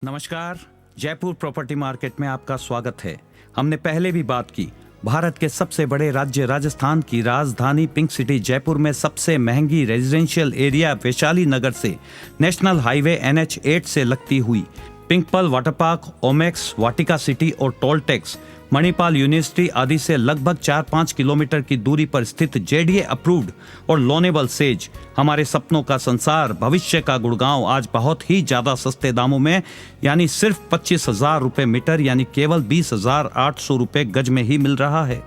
नमस्कार, Jaipur property market में आपका स्वागत है। हमने पहले भी बात की, भारत के सबसे बड़े राज्य राजस्थान की राजधानी पिंक सिटी जयपुर में सबसे महंगी रेजिडेंशियल एरिया वैशाली नगर से नेशनल हाईवे NH 8 से लगती हुई पिंकपल वाटर पार्क, ओमेक्स, वाटिका सिटी और टोल टैक्स, मणिपाल यूनिवर्सिटी आदि से लगभग 4-5 किलोमीटर की दूरी पर स्थित JDA अप्रूव्ड और लोनेबल सेज हमारे सपनों का संसार, भविष्य का गुड़गांव आज बहुत ही ज्यादा सस्ते दामों में यानी सिर्फ 25,000 रुपए मीटर यानी केवल 20,800 रुपए गज में ही मिल रहा है।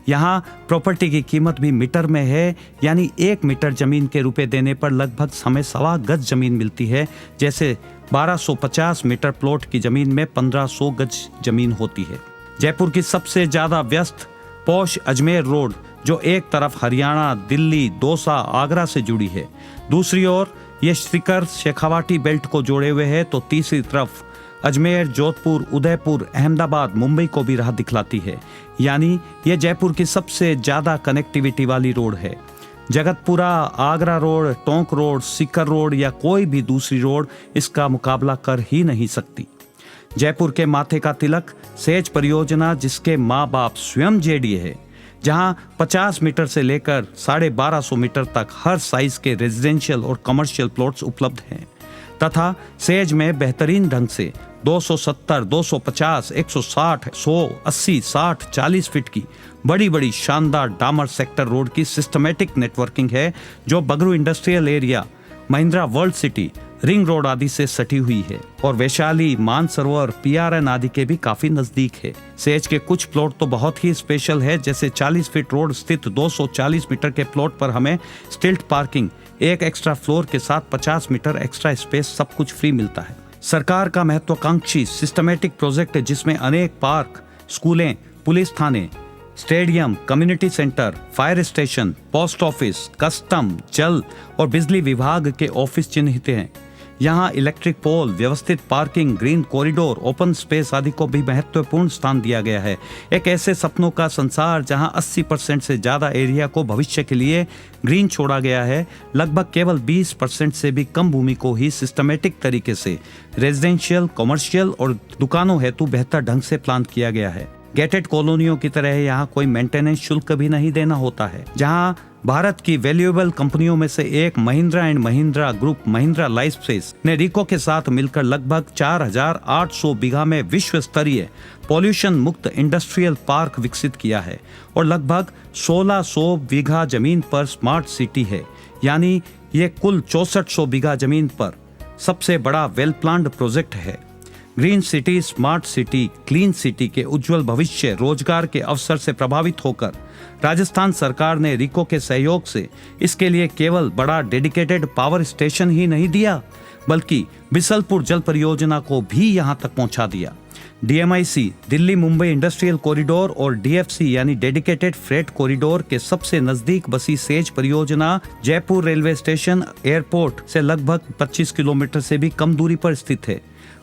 यहाँ प्रॉपर्टी की कीमत भी मीटर में है, यानी 1 मीटर जमीन के रुपए देने पर लगभग हमें 1.25 गज जमीन मिलती है। जैसे 1250 मीटर प्लॉट की जमीन में 1500 गज जमीन होती है। जयपुर की सबसे ज्यादा व्यस्त पॉश अजमेर रोड, जो एक तरफ हरियाणा, दिल्ली, दौसा, आगरा से जुड़ी है, दूसरी ओर ये शिखर शेखावाटी बेल्ट को जोड़े हुए है, तो तीसरी तरफ अजमेर, जोधपुर, उदयपुर, अहमदाबाद, मुंबई को भी राह दिखलाती है। यानी ये जयपुर की सबसे ज्यादा कनेक्टिविटी वाली रोड है। Jagatpura, Agra road, Tonk road, Sikar road या कोई भी दूसरी रोड इसका मुकाबला कर ही नहीं सकती। जयपुर के माथे का तिलक सेज परियोजना, जिसके माँ बाप स्वयं JDA है, जहां 50 मीटर से लेकर 1250 मीटर तक हर साइज के रेजिडेंशियल और कमर्शियल प्लॉट्स उपलब्ध हैं, तथा सेज में बेहतरीन ढंग से 270, 250, 160, 100, 80, 60, 40 फीट की बड़ी बड़ी शानदार डामर सेक्टर रोड की सिस्टमेटिक नेटवर्किंग है, जो Bagru industrial area, Mahindra world city, ring road आदि से सटी हुई है और वैशाली, मानसरोवर, PRN आदि के भी काफी नजदीक है। सेज के कुछ प्लॉट तो बहुत ही स्पेशल है, जैसे 40 फीट रोड स्थित 240 मीटर के प्लॉट पर हमें स्टिल्ट पार्किंग, एक एक्स्ट्रा फ्लोर के साथ 50 मीटर एक्स्ट्रा स्पेस, सब कुछ फ्री मिलता है। सरकार का महत्वाकांक्षी सिस्टमेटिक प्रोजेक्ट है, जिसमें अनेक पार्क, स्कूलें, पुलिस थाने, stadium, community centre, fire station, post office, custom, जल और बिजली विभाग के ऑफिस चिन्हित हैं। यहाँ इलेक्ट्रिक पोल, व्यवस्थित parking, green corridor, open space आदि को भी महत्वपूर्ण स्थान दिया गया है। एक ऐसे सपनों का संसार जहाँ 80% से ज्यादा एरिया को भविष्य के लिए ग्रीन छोड़ा गया है। लगभग केवल 20% से भी कम भूमि को ही सिस्टमेटिक तरीके से रेजिडेंशियल, कमर्शियल और दुकानों हेतु बेहतर ढंग से प्लान किया गया है। गेटेड कॉलोनियों की तरह यहाँ कोई मेंटेनेंस शुल्क भी नहीं देना होता है। जहाँ भारत की वैल्यूएबल कंपनियों में से एक महिंद्रा एंड महिंद्रा ग्रुप, महिंद्रा लाइफस्पेस ने रिको के साथ मिलकर लगभग 4,800 बीघा में विश्व स्तरीय पॉल्यूशन मुक्त इंडस्ट्रियल पार्क विकसित किया है और लगभग 1,600 बीघा जमीन पर स्मार्ट सिटी है। यानी ये कुल 6400 बीघा जमीन पर सबसे बड़ा वेल प्लान्ड प्रोजेक्ट है। Green city, smart city, clean city के उज्जवल भविष्य, रोजगार के अवसर से प्रभावित होकर राजस्थान सरकार ने रिको के सहयोग से इसके लिए केवल बड़ा डेडिकेटेड पावर स्टेशन ही नहीं दिया, बल्कि बिसलपुर जल परियोजना को भी यहां तक पहुंचा दिया। DMIC, Delhi Mumbai industrial corridor और DFC यानी डेडिकेटेड फ्रेट कॉरिडोर के सबसे नजदीक बसी सेज परियोजना जयपुर रेलवे स्टेशन, एयरपोर्ट से लगभग 25 किलोमीटर से भी कम दूरी पर स्थित है।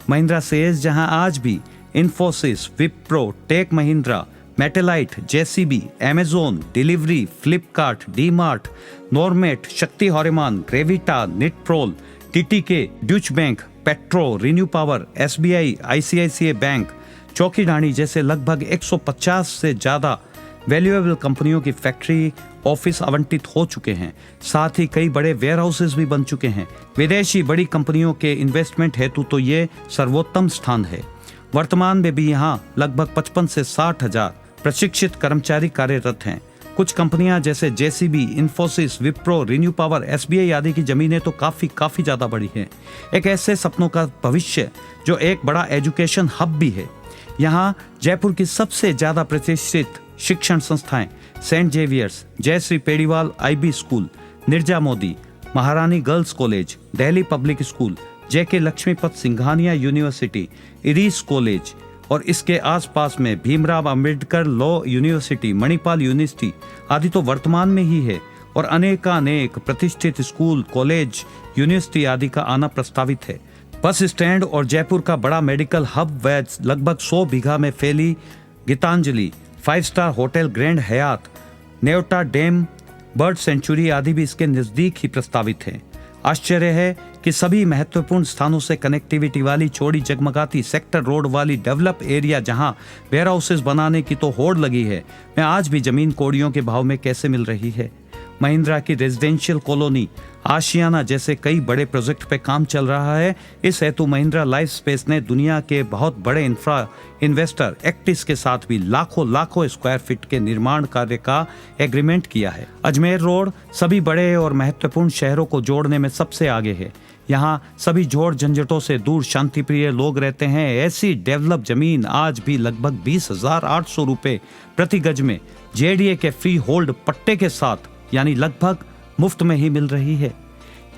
महिंद्रा सेज, जहां आज भी इन्फोसिस, विप्रो, टेक महिंद्रा, मेटेलाइट, JCB, Amazon, delivery, Flipkart, DMart, नॉर्मेट, शक्ति हॉरिमान, ग्रेविटा, निटप्रोल, TTK, Deutsche Bank, Petro, ReNew Power, SBI, ICICI bank, Chokhidhani जैसे लगभग 150 से ज्यादा वैल्यूएबल कंपनियों की फैक्ट्री, ऑफिस आवंटित हो चुके हैं। साथ ही कई बड़े वेयर हाउसेस भी बन चुके हैं। विदेशी बड़ी कंपनियों के इन्वेस्टमेंट हेतु तो ये सर्वोत्तम स्थान है। वर्तमान में भी यहाँ लगभग 55 से 60 हजार प्रशिक्षित कर्मचारी कार्यरत हैं। कुछ कंपनियां जैसे JCB, Infosys, Wipro, renew Power, SBI आदि की जमीनें तो काफी ज्यादा बड़ी हैं। एक ऐसे सपनों का भविष्य जो एक बड़ा एजुकेशन हब भी है। यहाँ जयपुर की सबसे ज्यादा प्रतिष्ठित शिक्षण संस्थाएं Saint Xavier's, Jayshree Pediwal IB school, Nirja Modi, Maharani girls college, Delhi public school, JK Lakshmipat Singhania university, Iris college और इसके आसपास में Bhimrao Ambedkar law university, Manipal university आदि तो वर्तमान में ही है और अनेकानेक प्रतिष्ठित स्कूल, कॉलेज, यूनिवर्सिटी आदि का आना प्रस्तावित है। बस स्टैंड और जयपुर का बड़ा मेडिकल हब व लगभग 100 बीघा में फैली गीतांजलि, 5 स्टार होटल ग्रैंड हयात, नेवटा डैम, बर्ड सेंचुरी आदि भी इसके नजदीक ही प्रस्तावित है। आश्चर्य है कि सभी महत्वपूर्ण स्थानों से कनेक्टिविटी वाली चौड़ी जगमगाती सेक्टर रोड वाली डेवलप एरिया जहां वेयर हाउसेज बनाने की तो होड़ लगी है, में आज भी जमीन कौड़ियों के भाव में कैसे मिल रही है। महिंद्रा की रेजिडेंशियल कॉलोनी आशियाना जैसे कई बड़े प्रोजेक्ट पे काम चल रहा है। इस हेतु महिंद्रा लाइफ स्पेस ने दुनिया के बहुत बड़े इंफ्रा इन्वेस्टर एक्टिस के साथ भी लाखों स्क्वायर फीट के निर्माण कार्य का एग्रीमेंट किया है। अजमेर रोड सभी बड़े और महत्वपूर्ण शहरों को जोड़ने में सबसे आगे है। यहाँ सभी जोड़ झंझटों से दूर शांतिप्रिय लोग रहते हैं। ऐसी डेवलप जमीन आज भी लगभग 20,800 रुपए प्रति गज में जेडीए के फ्री होल्ड पट्टे के साथ यानी लगभग मुफ्त में ही मिल रही है।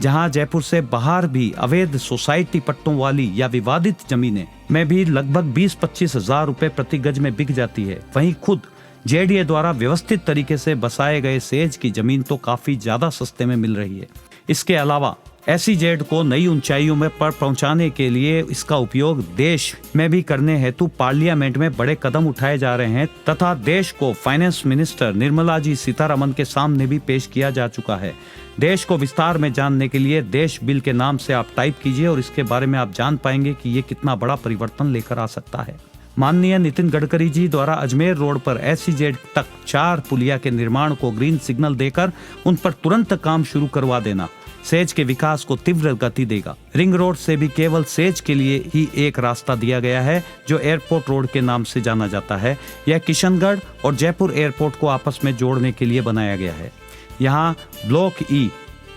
जहां जयपुर से बाहर भी अवैध सोसाइटी पट्टों वाली या विवादित जमीनें में भी लगभग 20-25 हजार रुपए प्रति गज में बिक जाती है, वहीं खुद जेडीए द्वारा व्यवस्थित तरीके से बसाए गए सेज की जमीन तो काफी ज्यादा सस्ते में मिल रही है। इसके अलावा एसईजेड को नई ऊंचाइयों में पर पहुंचाने के लिए इसका उपयोग देश में भी करने हेतु पार्लियामेंट में बड़े कदम उठाए जा रहे हैं तथा देश को फाइनेंस मिनिस्टर निर्मला जी सीतारमन के सामने भी पेश किया जा चुका है। देश को विस्तार में जानने के लिए देश बिल के नाम से आप टाइप कीजिए और इसके बारे में आप जान पाएंगे कि ये कितना बड़ा परिवर्तन लेकर आ सकता है। माननीय नितिन गडकरी जी द्वारा अजमेर रोड पर एसईजेड तक 4 पुलिया के निर्माण को ग्रीन सिग्नल देकर उन पर तुरंत काम शुरू करवा देना सेज के विकास को तीव्र गति देगा। रिंग रोड से भी केवल सेज के लिए ही एक रास्ता दिया गया है जो एयरपोर्ट रोड के नाम से जाना जाता है। यह किशनगढ़ और जयपुर एयरपोर्ट को आपस में जोड़ने के लिए बनाया गया है। यहाँ ब्लॉक ई,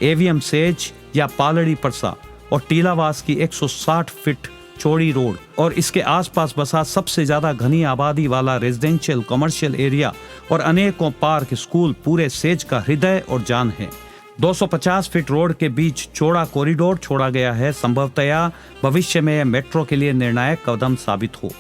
एवीएम सेज या पालड़ी परसा और टीलावास की 160 फीट चौड़ी रोड और इसके आसपास बसा सबसे ज्यादा घनी आबादी वाला रेजिडेंशियल कमर्शियल एरिया और अनेकों पार्क स्कूल पूरे सेज का हृदय और जान है। 250 फीट रोड के बीच चौड़ा कॉरिडोर छोड़ा गया है। संभवतया भविष्य में यह मेट्रो के लिए निर्णायक कदम साबित हो।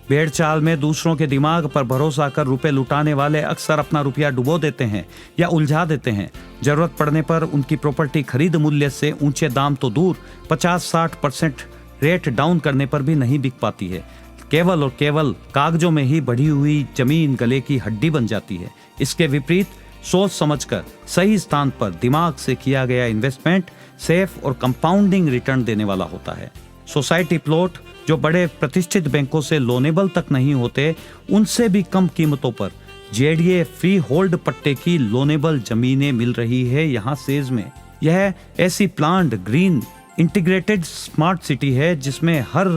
भेड़ चाल में दूसरों के दिमाग पर भरोसा कर रुपए लुटाने वाले अक्सर अपना रुपया डुबो देते हैं या उलझा देते हैं। जरूरत पड़ने पर उनकी प्रॉपर्टी खरीद मूल्य से ऊंचे दाम तो दूर 50-60% रेट डाउन करने पर भी नहीं बिक पाती है। केवल और केवल कागजों में ही बढ़ी हुई जमीन गले की हड्डी बन जाती है। इसके विपरीत सोच समझकर सही स्थान पर दिमाग से किया गया इन्वेस्टमेंट सेफ और कंपाउंडिंग रिटर्न देने वाला होता है। सोसाइटी प्लॉट जो बड़े प्रतिष्ठित बैंकों से लोनेबल तक नहीं होते, उनसे भी कम कीमतों पर जेडीए फ्री होल्ड पट्टे की लोनेबल जमीनें मिल रही है। यहाँ सेज में यह ऐसी planned green integrated smart city है जिसमें हर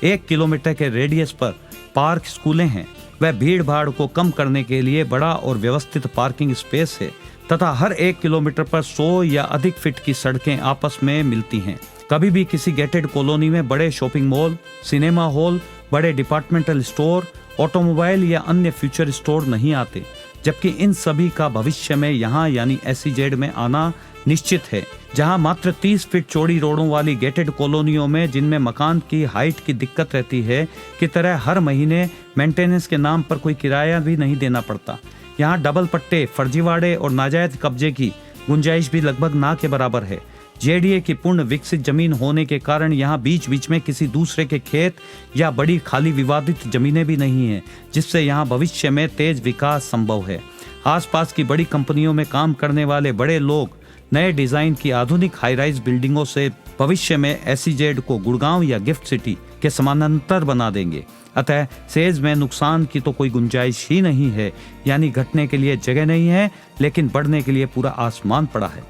1 किलोमीटर के रेडियस पर पार्क स्कूलें हैं। वह भीड़ भाड़ को कम करने के लिए बड़ा और व्यवस्थित पार्किंग स्पेस है तथा हर 1 किलोमीटर पर 100 या अधिक फीट की सड़कें आपस में मिलती हैं। कभी भी किसी गेटेड कॉलोनी में बड़े शॉपिंग मॉल, सिनेमा हॉल, बड़े डिपार्टमेंटल स्टोर, ऑटोमोबाइल या अन्य फ्यूचर स्टोर नहीं आते, जबकि इन सभी का भविष्य में यहाँ यानी एसईजेड में आना निश्चित है। जहां मात्र 30 फीट चौड़ी रोडों वाली गेटेड कॉलोनियों में जिनमें मकान की हाइट की दिक्कत रहती है की तरह हर महीने मेंटेनेंस के नाम पर कोई किराया भी नहीं देना पड़ता। यहाँ डबल पट्टे, फर्जीवाड़े और नाजायज कब्जे की गुंजाइश भी लगभग ना के बराबर है। जेडीए की पूर्ण विकसित जमीन होने के कारण यहाँ बीच बीच में किसी दूसरे के खेत या बड़ी खाली विवादित जमीनें भी नहीं है, जिससे यहाँ भविष्य में तेज विकास संभव है। आसपास की बड़ी कंपनियों में काम करने वाले बड़े लोग नए डिजाइन की आधुनिक हाई राइज बिल्डिंगों से भविष्य में एसईजेड को गुड़गांव या गिफ्ट सिटी के समानांतर बना देंगे। अतः सेज में नुकसान की तो कोई गुंजाइश ही नहीं है, यानी घटने के लिए जगह नहीं है, लेकिन बढ़ने के लिए पूरा आसमान पड़ा है।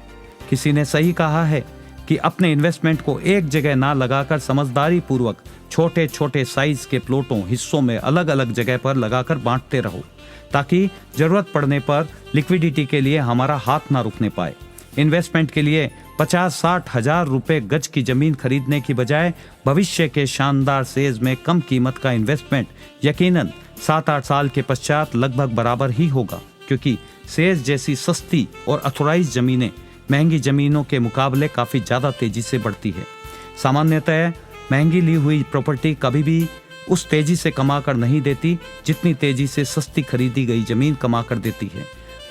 किसी ने सही कहा है कि अपने इन्वेस्टमेंट को एक जगह ना लगाकर समझदारी पूर्वक छोटे छोटे साइज के प्लॉटों हिस्सों में अलग अलग जगह पर लगाकर बांटते रहो, ताकि जरूरत पड़ने पर लिक्विडिटी के लिए हमारा हाथ ना रुकने पाए। इन्वेस्टमेंट के लिए 50-60 हजार रुपए गज की जमीन खरीदने की बजाय भविष्य के शानदार सेज में कम कीमत का इन्वेस्टमेंट यकीनन 7-8 साल के पश्चात लगभग बराबर ही होगा, क्योंकि सेज जैसी सस्ती और अथोराइज जमीनें महंगी जमीनों के मुकाबले काफी ज्यादा तेजी से बढ़ती है। सामान्यतः महंगी ली हुई प्रॉपर्टी कभी भी उस तेजी से कमा कर नहीं देती जितनी तेजी से सस्ती खरीदी गई जमीन कमा कर देती है,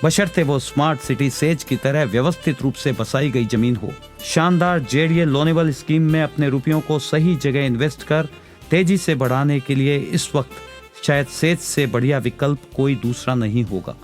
बशर्ते वो स्मार्ट सिटी सेज की तरह व्यवस्थित रूप से बसाई गई जमीन हो। शानदार जेडीए लोनेबल स्कीम में अपने रुपयों को सही जगह इन्वेस्ट कर तेजी से बढ़ाने के लिए इस वक्त शायद सेज से बढ़िया विकल्प कोई दूसरा नहीं होगा।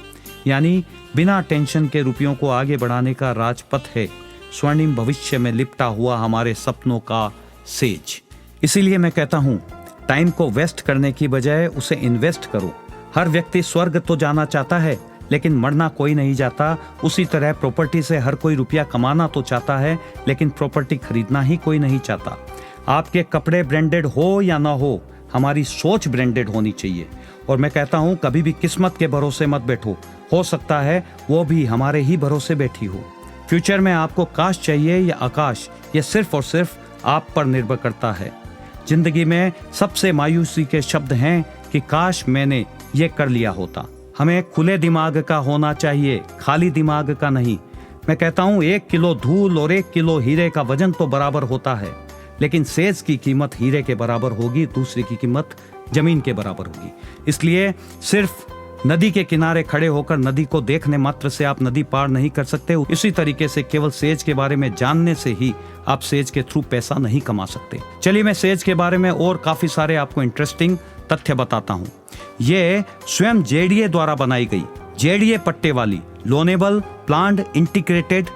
यानी बिना टेंशन के रुपयों को आगे बढ़ाने का राजपथ है स्वर्णिम भविष्य में लिपटा हुआ हमारे सपनों का सेज। इसीलिए मैं कहता हूँ, टाइम को वेस्ट करने की बजाय उसे इन्वेस्ट करो। हर व्यक्ति स्वर्ग तो जाना चाहता है, लेकिन मरना कोई नहीं चाहता। उसी तरह प्रॉपर्टी से हर कोई रुपया कमाना तो चाहता है, लेकिन प्रॉपर्टी खरीदना ही कोई नहीं चाहता। आपके कपड़े ब्रांडेड हो या ना हो, हमारी सोच ब्रांडेड होनी चाहिए। और मैं कहता हूँ, कभी भी किस्मत के भरोसे मत बैठो, हो सकता है वो भी हमारे ही भरोसे बैठी हो। फ्यूचर में आपको काश चाहिए या आकाश, ये सिर्फ और सिर्फ आप पर निर्भर करता है। जिंदगी में सबसे मायूसी के शब्द हैं कि काश मैंने ये कर लिया होता। हमें खुले दिमाग का होना चाहिए, खाली दिमाग का नहीं। मैं कहता हूँ, 1 किलो धूल और 1 किलो हीरे का वजन तो बराबर होता है, लेकिन सेज की कीमत हीरे के बराबर होगी, दूसरे की कीमत जमीन के बराबर होगी। इसलिए सिर्फ नदी के किनारे खड़े होकर नदी को देखने मात्र से आप नदी पार नहीं कर सकते। इसी तरीके से केवल सेज के बारे में जानने से ही आप सेज के थ्रू पैसा नहीं कमा सकते। चलिए मैं सेज के बारे में और काफी सारे आपको इंटरेस्टिंग तथ्य बताता हूँ। ये स्वयं जेडीए द्वारा बनाई गई जेडीए पट्टे वाली loanable planned integrated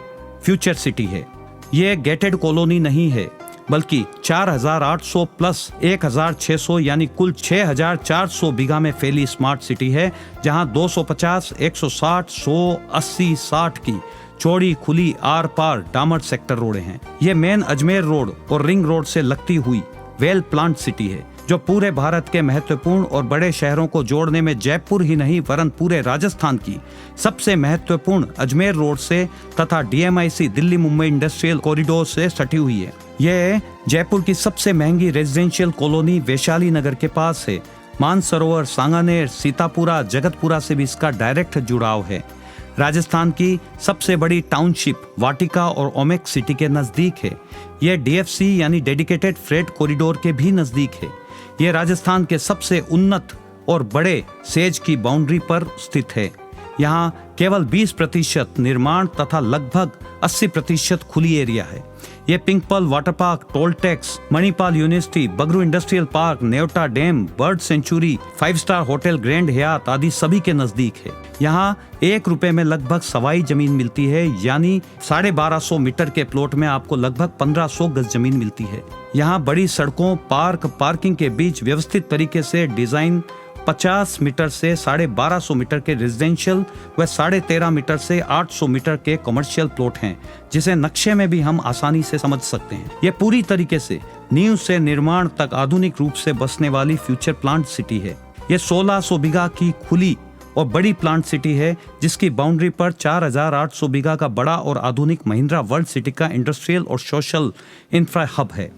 future city है। ये गेटेड कॉलोनी नहीं है, बल्कि 4800 प्लस 1600 यानी कुल 6400 बीघा में फैली स्मार्ट सिटी है, जहां 250, 160, 100, 80, 60 की चौड़ी खुली आर पार डामर सेक्टर रोडें हैं। ये मेन अजमेर रोड और रिंग रोड से लगती हुई वेल प्लान्ड सिटी है, जो पूरे भारत के महत्वपूर्ण और बड़े शहरों को जोड़ने में जयपुर ही नहीं वरन पूरे राजस्थान की सबसे महत्वपूर्ण अजमेर रोड से तथा DMIC Delhi Mumbai industrial corridor से सटी हुई है। यह जयपुर की सबसे महंगी रेजिडेंशियल कॉलोनी वैशाली नगर के पास है। मानसरोवर, सांगानेर, सीतापुरा, जगतपुरा से भी इसका डायरेक्ट जुड़ाव है। राजस्थान की सबसे बड़ी टाउनशिप वाटिका और ओमेक सिटी के नजदीक है। यह डीएफसी यानी डेडिकेटेड फ्रेट कॉरिडोर के भी नजदीक है। यह राजस्थान के सबसे उन्नत और बड़े सेज की बाउंड्री पर स्थित है। यहाँ केवल 20% निर्माण तथा लगभग 80% खुली एरिया है। ये Pink Pearl water park, toll tax, Manipal university, Bagru industrial park, Nevta dam, bird sanctuary, 5 star hotel Grand Hyatt आदि सभी के नजदीक है। यहाँ 1 रुपए में लगभग सवाई जमीन मिलती है, यानी 1250 मीटर के प्लॉट में आपको लगभग 1500 गज जमीन मिलती है। यहाँ बड़ी सड़कों, पार्क, पार्किंग के बीच व्यवस्थित तरीके से डिजाइन 50 मीटर से 1250 मीटर के रेजिडेंशियल व 13.5 मीटर से 800 मीटर के कमर्शियल प्लॉट हैं, जिसे नक्शे में भी हम आसानी से समझ सकते हैं। यह पूरी तरीके से नींव से निर्माण तक आधुनिक रूप से बसने वाली फ्यूचर प्लांट सिटी है। यह 1600 बीघा की खुली और बड़ी प्लांट सिटी है, जिसकी बाउंड्री पर 4800 बीघा का बड़ा और आधुनिक महिंद्रा वर्ल्ड सिटी का इंडस्ट्रियल और सोशल इंफ्रा हब है।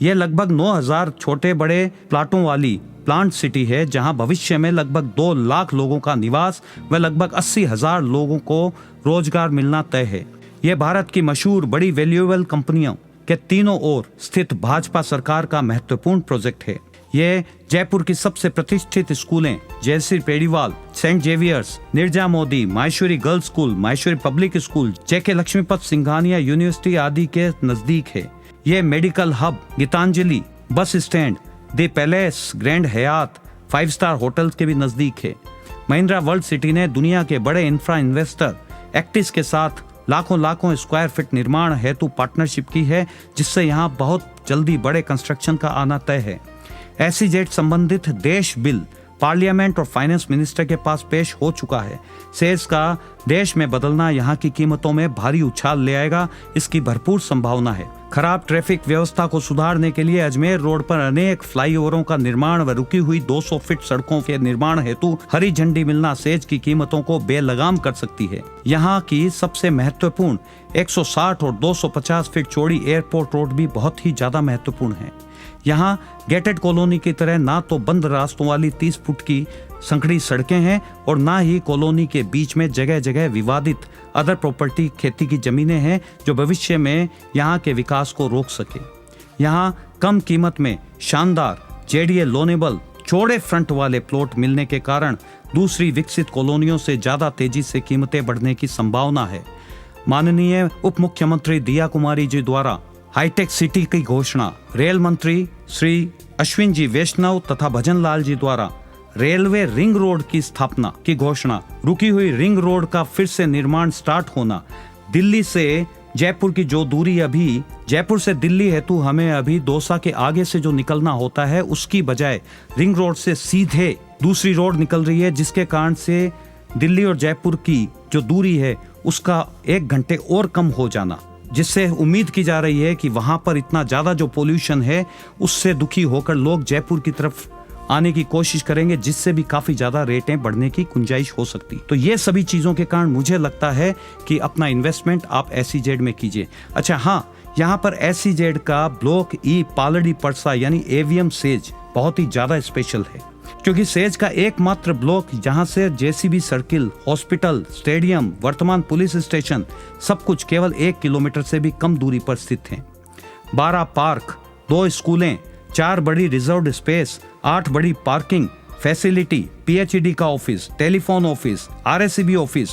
यह लगभग 9000 छोटे बड़े प्लाटों वाली प्लांट सिटी है, जहां भविष्य में लगभग 2 लाख लोगों का निवास व लगभग 80,000 लोगों को रोजगार मिलना तय है। यह भारत की मशहूर बड़ी वैल्यूएबल कंपनियों के तीनों ओर स्थित भाजपा सरकार का महत्वपूर्ण प्रोजेक्ट है। यह जयपुर की सबसे प्रतिष्ठित स्कूलें Jayshree Pediwal, Saint Xavier's, Nirja Modi, Maheshwari girls school, Maheshwari public school, J K Lakshmipat Singhania university आदि के नजदीक है। यह medical hub, Gitanjali bus stand, the palace, Grand Hyatt, 5 star hotels के भी नजदीक है। महिंद्रा वर्ल्ड सिटी ने दुनिया के बड़े इंफ्रा इन्वेस्टर एक्टिस के साथ लाखों स्क्वायर फीट निर्माण हेतु पार्टनरशिप की है, जिससे यहाँ बहुत जल्दी बड़े कंस्ट्रक्शन का आना तय है। एसीजेड संबंधित देश बिल पार्लियामेंट और फाइनेंस मिनिस्टर के पास पेश हो चुका है। सेज का देश में बदलना यहाँ की कीमतों में भारी उछाल ले आएगा, इसकी भरपूर संभावना है। खराब ट्रैफिक व्यवस्था को सुधारने के लिए अजमेर रोड पर अनेक फ्लाईओवरों का निर्माण व रुकी हुई 200 फीट सड़कों के निर्माण हेतु हरी झंडी मिलना सेज की कीमतों को बेलगाम कर सकती है। यहाँ की सबसे महत्वपूर्ण 160 और 250 फीट चौड़ी एयरपोर्ट रोड भी बहुत ही ज्यादा महत्वपूर्ण है। यहाँ गेटेड कॉलोनी की तरह ना तो बंद रास्तों वाली 30 फुट की संकड़ी सड़कें हैं और ना ही कॉलोनी के बीच में जगह जगह विवादित अदर प्रॉपर्टी खेती की जमीनें हैं, जो भविष्य में यहाँ के विकास को रोक सके। यहाँ कम कीमत में शानदार जेडीए लोनेबल चौड़े फ्रंट वाले प्लॉट मिलने के कारण दूसरी विकसित कॉलोनियों से ज्यादा तेजी से कीमतें बढ़ने की संभावना है। माननीय उप मुख्यमंत्री दिया कुमारी जी द्वारा हाईटेक सिटी की घोषणा, रेल मंत्री श्री अश्विन जी वैष्णव तथा भजन लाल जी द्वारा रेलवे रिंग रोड की स्थापना की घोषणा, रुकी हुई रिंग रोड का फिर से निर्माण स्टार्ट होना, दिल्ली से जयपुर की जो दूरी अभी जयपुर से दिल्ली हेतु हमें अभी दौसा के आगे से जो निकलना होता है, उसकी बजाय रिंग रोड से सीधे दूसरी रोड निकल रही है, जिसके कारण से दिल्ली और जयपुर की जो दूरी है उसका 1 घंटे और कम हो जाना, जिससे उम्मीद की जा रही है कि वहां पर इतना ज्यादा जो पोल्यूशन है उससे दुखी होकर लोग जयपुर की तरफ आने की कोशिश करेंगे, जिससे भी काफी ज्यादा रेटें बढ़ने की गुंजाइश हो सकती। तो ये सभी चीजों के कारण मुझे लगता है कि अपना इन्वेस्टमेंट आप SEZ में कीजिए। अच्छा हाँ, यहाँ पर SEZ का ब्लॉक ई पालड़ी परसा यानी AVM सेज बहुत ही ज्यादा स्पेशल है, क्योंकि सेज का एकमात्र ब्लॉक जहां से JCB सर्किल, हॉस्पिटल, स्टेडियम, वर्तमान पुलिस स्टेशन सब कुछ केवल 1 किलोमीटर से भी कम दूरी पर स्थित है। 12 पार्क, 2 स्कूलें, 4 बड़ी रिजर्व्ड स्पेस, 8 बड़ी पार्किंग फैसिलिटी, PhD का office, telephone office, RSCB office,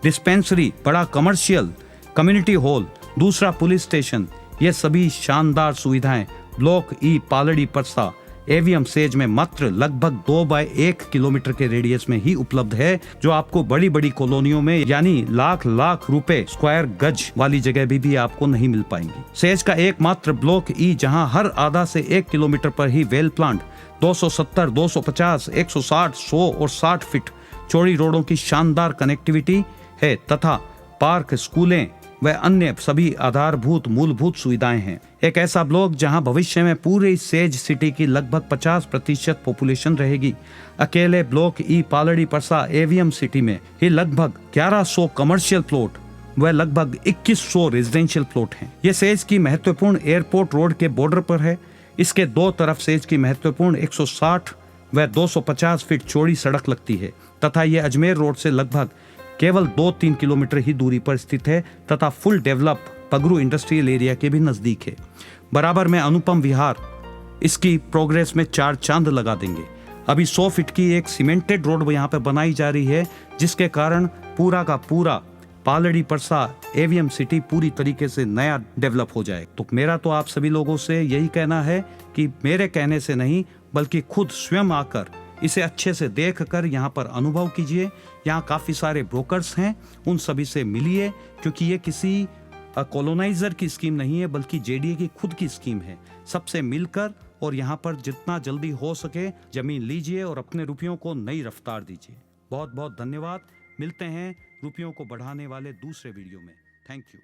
dispensary, बड़ा कमर्शियल, कम्युनिटी हॉल, दूसरा पुलिस स्टेशन, ये सभी शानदार सुविधाएं ब्लॉक ई पालड़ी परसा AVM सेज में मात्र लगभग 2/1 किलोमीटर के रेडियस में ही उपलब्ध है, जो आपको बड़ी बड़ी कॉलोनियों में यानी लाख लाख रुपए स्क्वायर गज वाली जगह भी आपको नहीं मिल पाएंगी। सेज का एकमात्र ब्लॉक ई जहां हर आधा से 1 किलोमीटर पर ही वेल प्लांट 270, 250, 160, 100 और 60 फीट चौड़ी रोडों की शानदार कनेक्टिविटी है तथा पार्क, स्कूलें व अन्य सभी आधारभूत मूलभूत सुविधाएं हैं। एक ऐसा ब्लॉक जहां भविष्य में पूरे सेज सिटी की लगभग 50% पॉपुलेशन रहेगी। अकेले ब्लॉक ई पालड़ी परसा AVM सिटी में ही लगभग 1100 कमर्शियल प्लॉट व लगभग 2100 रेजिडेंशियल प्लॉट हैं। ये सेज की महत्वपूर्ण एयरपोर्ट रोड के बॉर्डर पर है। इसके दो तरफ सेज की महत्वपूर्ण 160 व 250 फीट चौड़ी सड़क लगती है तथा ये अजमेर रोड से लगभग केवल 2-3 किलोमीटर ही दूरी पर स्थित है तथा फुल डेवलप पगरू इंडस्ट्रियल एरिया के भी नजदीक है। बराबर में अनुपम विहार इसकी प्रोग्रेस में 4 चांद लगा देंगे। अभी 100 फीट की एक सीमेंटेड रोड यहाँ पे बनाई जा रही है, जिसके कारण पूरा का पूरा पालड़ी परसा AVM सिटी पूरी तरीके से नया डेवलप हो जाए। तो मेरा तो आप सभी लोगों से यही कहना है कि मेरे कहने से नहीं बल्कि खुद स्वयं आकर इसे अच्छे से देख कर यहाँ पर अनुभव कीजिए। यहाँ काफ़ी सारे ब्रोकर्स हैं, उन सभी से मिलिए, क्योंकि ये किसी कॉलोनाइजर की स्कीम नहीं है बल्कि JDA की खुद की स्कीम है। सबसे मिलकर और यहाँ पर जितना जल्दी हो सके जमीन लीजिए और अपने रुपयों को नई रफ्तार दीजिए। बहुत बहुत धन्यवाद। मिलते हैं रुपयों को बढ़ाने वाले दूसरे वीडियो में। Thank you.